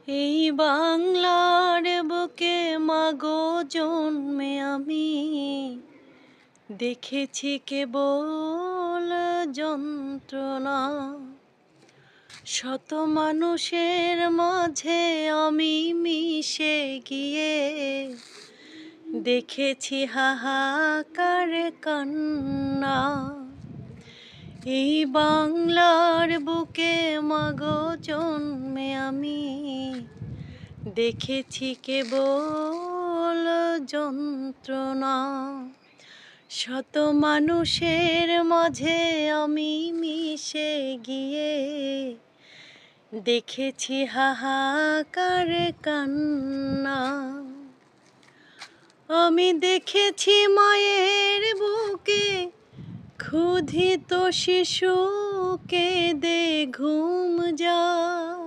এই বাংলার বুকে মাগো জন্মে আমি দেখেছি কেবল যন্ত্রণা। শত মানুষের মাঝে আমি মিশে গিয়ে দেখেছি হাহাকার কান্না। এই বাংলার বুকে মাগো জন্মে আমি দেখেছি কেবল যন্ত্রণা। শত মানুষের মাঝে আমি মিশে গিয়ে দেখেছি হাহাকার কান্না। আমি দেখেছি মায়ের বুকে ক্ষুধিত শিশু কেঁদে ঘুম যায়।